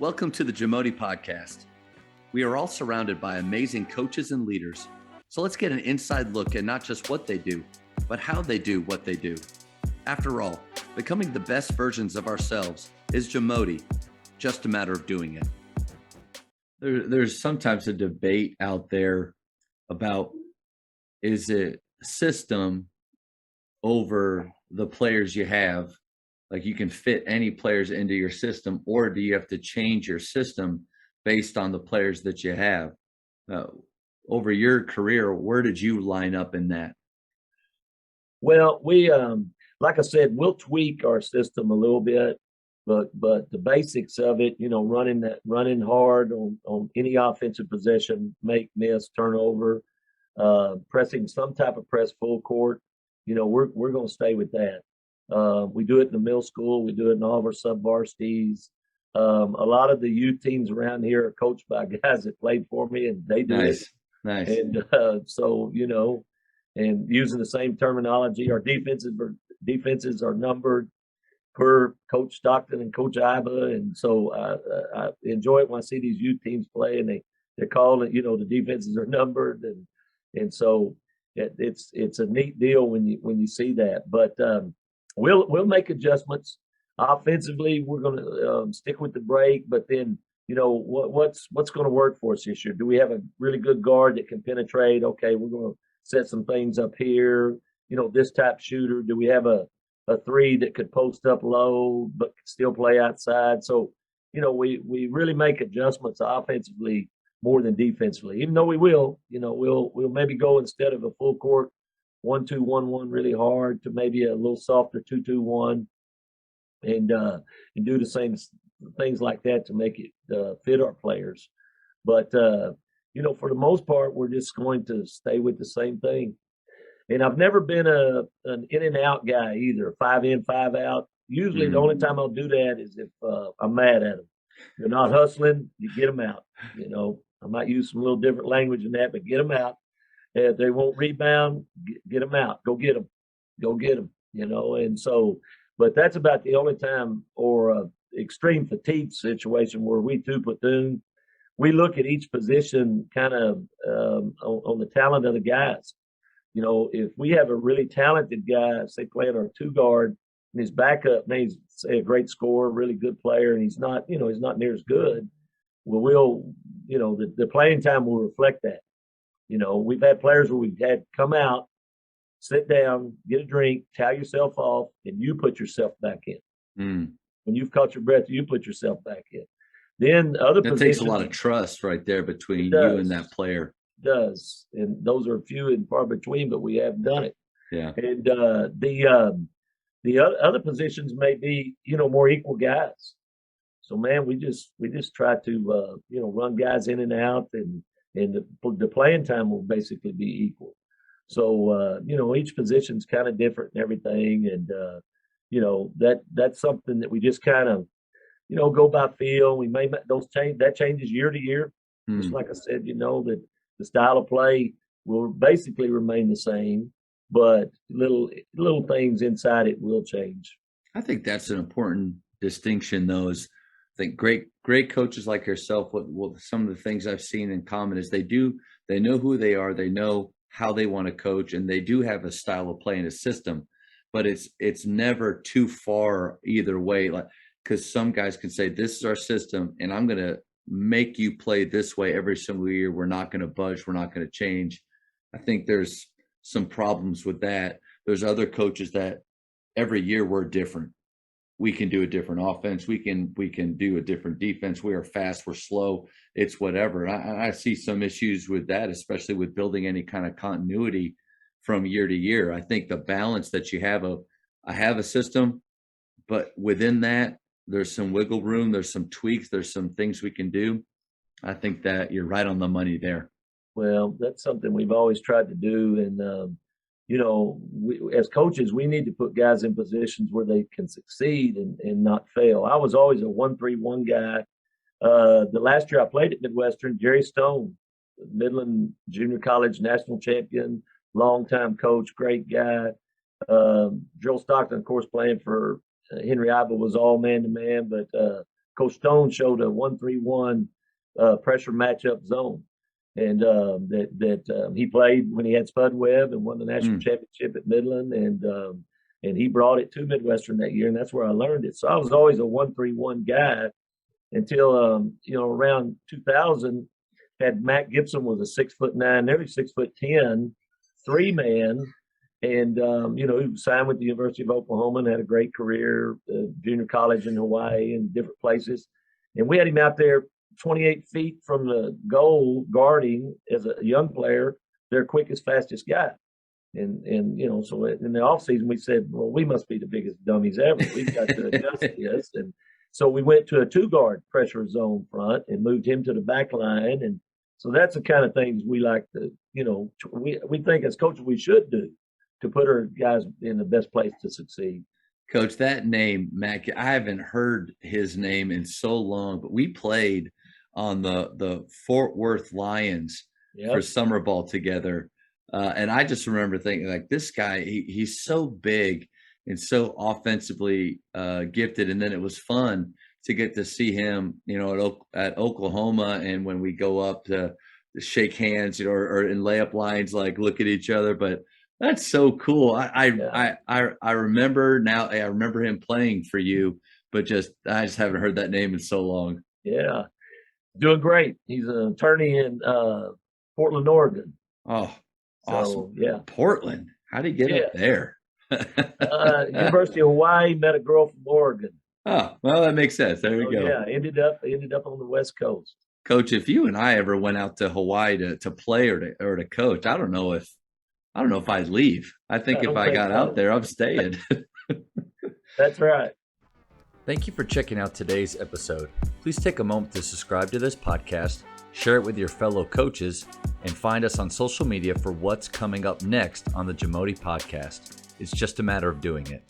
Welcome to the JAMODI podcast. We are all surrounded by amazing coaches and leaders. So let's get an inside look at not just what they do, but how they do what they do. After all, becoming the best versions of ourselves is JAMODI, just a matter of doing it. There's sometimes a debate out there about, is it system over the players you have? Like, you can fit any players into your system, or do you have to change your system based on the players that you have? Over your career, where did you line up in that? Well, we like I said, we'll tweak our system a little bit, but the basics of it, running hard on any offensive possession, make, miss, turnover, pressing some type of press full court, we're going to stay with that. We do it in the middle school. We do it in all of our sub-varsities. A lot of the youth teams around here are coached by guys that played for me, and they do it. Nice. And so, and using the same terminology, our defenses are numbered per Coach Stockton and Coach Iba. And so I enjoy it when I see these youth teams play, and they're calling it, the defenses are numbered. And so it's a neat deal when you see that. But we'll make adjustments. Offensively, we're going to stick with the break, but then what's going to work for us this year? Do we have a really good guard that can penetrate? Okay, we're going to set some things up here. This type shooter. Do we have a three that could post up low but still play outside? So we really make adjustments offensively more than defensively. Even though we'll maybe go, instead of a full court 1-2-1-1 really hard, to maybe a little softer 2-2-1, and do the same things like that to make it fit our players. But for the most part, we're just going to stay with the same thing. And I've never been an in and out guy either, 5 in, 5 out. Usually the only time I'll do that is if I'm mad at them. They're not hustling, you get them out. I might use some little different language in that, but get them out. If they won't rebound, get them out. Go get them. And so, but that's about the only time, or extreme fatigue situation where we two platoon. We look at each position kind of on the talent of the guys. If we have a really talented guy, say playing our 2 guard, and his backup, he's say a great scorer, really good player, and he's not near as good. Well, the playing time will reflect that. We've had players where we've had come out, sit down, get a drink, towel yourself off, and you put yourself back in. When you've caught your breath, you put yourself back in. Then other that takes a lot of trust right there between you and that player. It does, and those are few and far between, but we have done it. Yeah. And the other positions may be more equal guys. So man, we just try to run guys in and out, and the playing time will basically be equal. So each position's kind of different and everything, and that's something that we just kind of go by feel. We may that changes year to year. Just like I said, that the style of play will basically remain the same, but little things inside it will change. I think that's an important distinction, though. Is I think great coaches like yourself, what some of the things I've seen in common is they know who they are, they know how they want to coach, and they do have a style of play and a system, but it's never too far either way. Like, because some guys can say, this is our system, and I'm going to make you play this way every single year. We're not going to budge. We're not going to change. I think there's some problems with that. There's other coaches that every year we're different. We can do a different offense. We can do a different defense. We are fast. We're slow. It's whatever. I see some issues with that, especially with building any kind of continuity from year to year. I think the balance that you have I have a system, but within that, there's some wiggle room. There's some tweaks. There's some things we can do. I think that you're right on the money there. Well, that's something we've always tried to do. And, we, as coaches, we need to put guys in positions where they can succeed and not fail. I was always a 1-3-1 guy. The last year I played at Midwestern, Jerry Stone, Midland Junior College national champion, longtime coach, great guy. Joel Stockton, of course, playing for Henry Iba, was all man-to-man, but Coach Stone showed a 1-3-1 pressure matchup zone, and he played when he had Spud Webb and won the national championship at Midland, and he brought it to Midwestern that year, and that's where I learned it. So I was always a 1-3-1 guy until around 2000. Had Matt Gibson was a 6'9", nearly 6'10", 3-man. And, he signed with the University of Oklahoma and had a great career, junior college in Hawaii and different places. And we had him out there 28 feet from the goal guarding as a young player, their quickest, fastest guy. And so in the offseason, we said, well, we must be the biggest dummies ever. We've got to adjust this. And so we went to a 2-guard pressure zone front and moved him to the back line. And so that's the kind of things we like to, we think as coaches we should do to put our guys in the best place to succeed. Coach, that name, Mac, I haven't heard his name in so long, but we played on the Fort Worth Lions for summer ball together. And I just remember thinking, like, this guy, he's so big and so offensively gifted. And then it was fun to get to see him, at Oklahoma, and when we go up to shake hands, or in layup lines, like look at each other. But that's so cool. I remember now. I remember him playing for you, but I just haven't heard that name in so long. Yeah, doing great. He's an attorney in Portland, Oregon. Oh, awesome! Yeah, Portland. How did he get up there? University of Hawaii, met a girl from Oregon. Oh, well, that makes sense. There we go. Yeah, ended up on the West Coast. Coach, if you and I ever went out to Hawaii to play or to coach, I don't know if I'd leave. I think if I got out there, I'm staying. That's right. Thank you for checking out today's episode. Please take a moment to subscribe to this podcast, share it with your fellow coaches, and find us on social media for what's coming up next on the JAMODI podcast. It's just a matter of doing it.